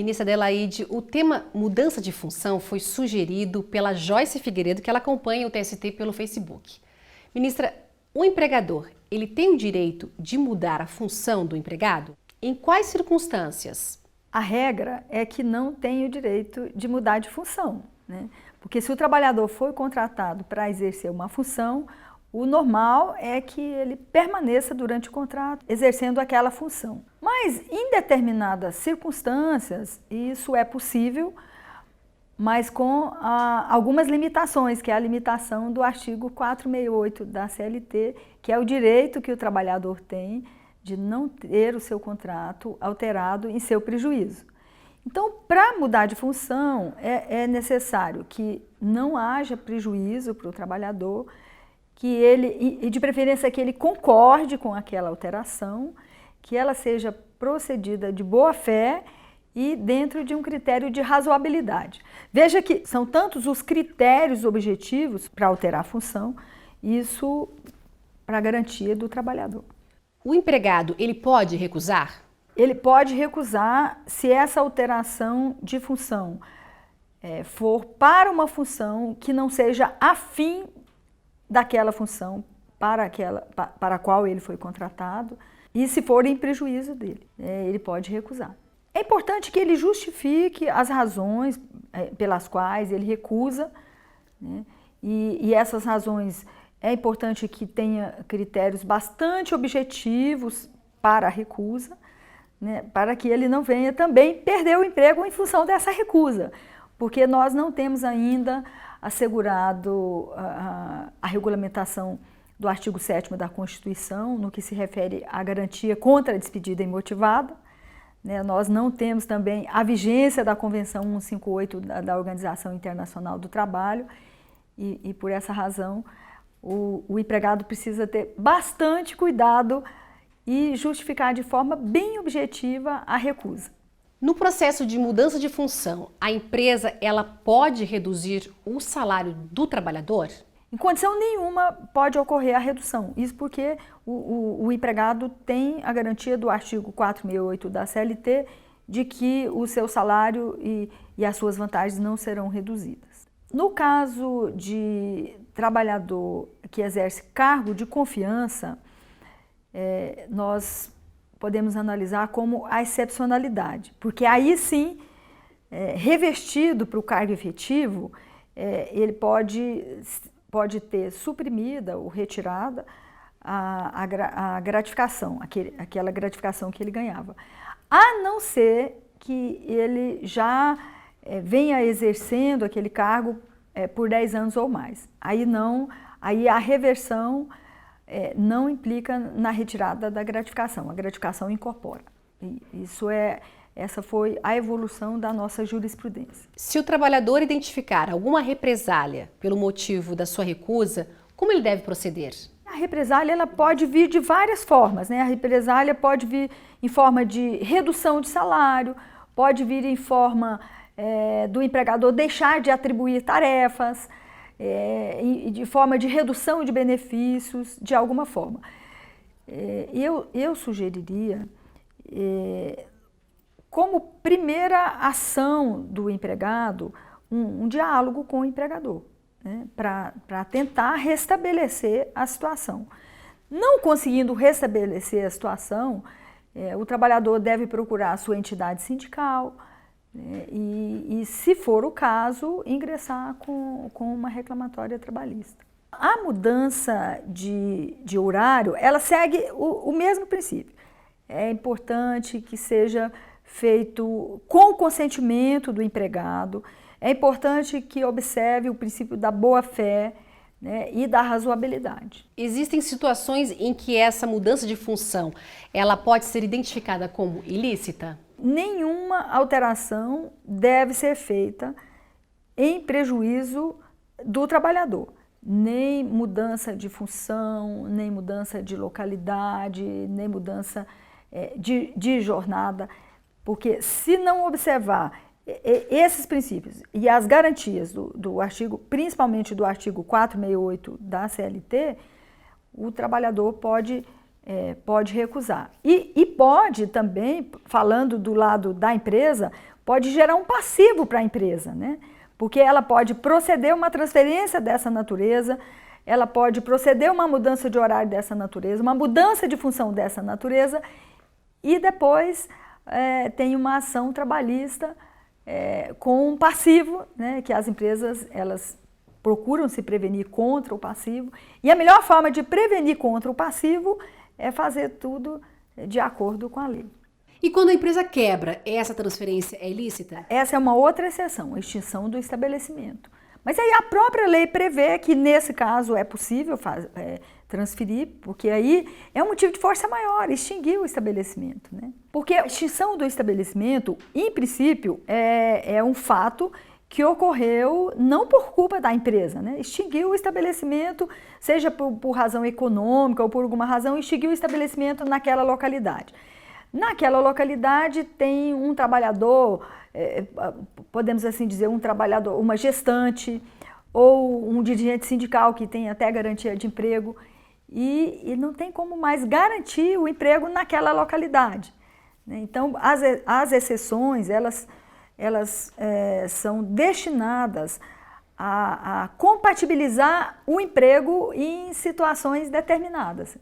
Ministra Adelaide, o tema mudança de função foi sugerido pela Joyce Figueiredo, que ela acompanha o TST pelo Facebook. Ministra, o empregador, ele tem o direito de mudar a função do empregado? Em quais circunstâncias? A regra é que não tem o direito de mudar de função, né? Porque se o trabalhador foi contratado para exercer uma função, o normal é que ele permaneça durante o contrato exercendo aquela função. Mas em determinadas circunstâncias, isso é possível, mas com algumas limitações, que é a limitação do artigo 468 da CLT, que é o direito que o trabalhador tem de não ter o seu contrato alterado em seu prejuízo. Então, para mudar de função, é necessário que não haja prejuízo para o trabalhador, que ele, e de preferência que ele concorde com aquela alteração, que ela seja procedida de boa fé e dentro de um critério de razoabilidade. Veja que são tantos os critérios objetivos para alterar a função, isso para a garantia do trabalhador. O empregado, ele pode recusar? Ele pode recusar se essa alteração de função for para uma função que não seja afim daquela função para a qual ele foi contratado e se for em prejuízo dele, ele pode recusar. É importante que ele justifique as razões pelas quais ele recusa, né? E essas razões é importante que tenha critérios bastante objetivos para a recusa, né? Para que ele não venha também perder o emprego em função dessa recusa, porque nós não temos ainda assegurado a regulamentação do artigo 7º da Constituição, no que se refere à garantia contra a despedida imotivada, né? Nós não temos também a vigência da Convenção 158 da Organização Internacional do Trabalho e por essa razão o empregado precisa ter bastante cuidado e justificar de forma bem objetiva a recusa. No processo de mudança de função, a empresa ela pode reduzir o salário do trabalhador? Em condição nenhuma pode ocorrer a redução. Isso porque o empregado tem a garantia do artigo 468 da CLT de que o seu salário e as suas vantagens não serão reduzidas. No caso de trabalhador que exerce cargo de confiança, nós podemos analisar como a excepcionalidade, porque aí sim, revestido para o cargo efetivo, ele pode ter suprimida ou retirada a gratificação, aquela gratificação que ele ganhava, a não ser que ele já venha exercendo aquele cargo por 10 anos ou mais. Aí a reversão não implica na retirada da gratificação, a gratificação incorpora. Essa foi a evolução da nossa jurisprudência. Se o trabalhador identificar alguma represália pelo motivo da sua recusa, como ele deve proceder? A represália ela pode vir de várias formas, né? A represália pode vir em forma de redução de salário, pode vir em forma do empregador deixar de atribuir tarefas, de forma de redução de benefícios, de alguma forma. Eu sugeriria, como primeira ação do empregado, um diálogo com o empregador, né, para tentar restabelecer a situação. Não conseguindo restabelecer a situação, o trabalhador deve procurar a sua entidade sindical, e, se for o caso, ingressar com uma reclamatória trabalhista. A mudança de horário, ela segue o mesmo princípio. É importante que seja feito com o consentimento do empregado, é importante que observe o princípio da boa-fé, né, e da razoabilidade. Existem situações em que essa mudança de função, ela pode ser identificada como ilícita? Nenhuma alteração deve ser feita em prejuízo do trabalhador. Nem mudança de função, nem mudança de localidade, nem mudança de jornada, porque se não observar esses princípios e as garantias do artigo, principalmente do artigo 468 da CLT, o trabalhador pode pode recusar. E pode também, falando do lado da empresa, pode gerar um passivo para a empresa, né? Porque ela pode proceder uma transferência dessa natureza, ela pode proceder uma mudança de horário dessa natureza, uma mudança de função dessa natureza, e depois tem uma ação trabalhista com um passivo, né, que as empresas elas procuram se prevenir contra o passivo, e a melhor forma de prevenir contra o passivo é fazer tudo de acordo com a lei. E quando a empresa quebra, essa transferência é ilícita? Essa é uma outra exceção, a extinção do estabelecimento. Mas aí a própria lei prevê que nesse caso é possível transferir, porque aí é um motivo de força maior, extinguir o estabelecimento, né? Porque a extinção do estabelecimento, em princípio, é um fato que ocorreu não por culpa da empresa, né? Extinguiu o estabelecimento, seja por razão econômica ou por alguma razão, extinguiu o estabelecimento naquela localidade. Naquela localidade tem um trabalhador, podemos assim dizer, um trabalhador, uma gestante ou um dirigente sindical que tem até garantia de emprego e não tem como mais garantir o emprego naquela localidade, né? Então, as exceções, elas são destinadas a compatibilizar o emprego em situações determinadas.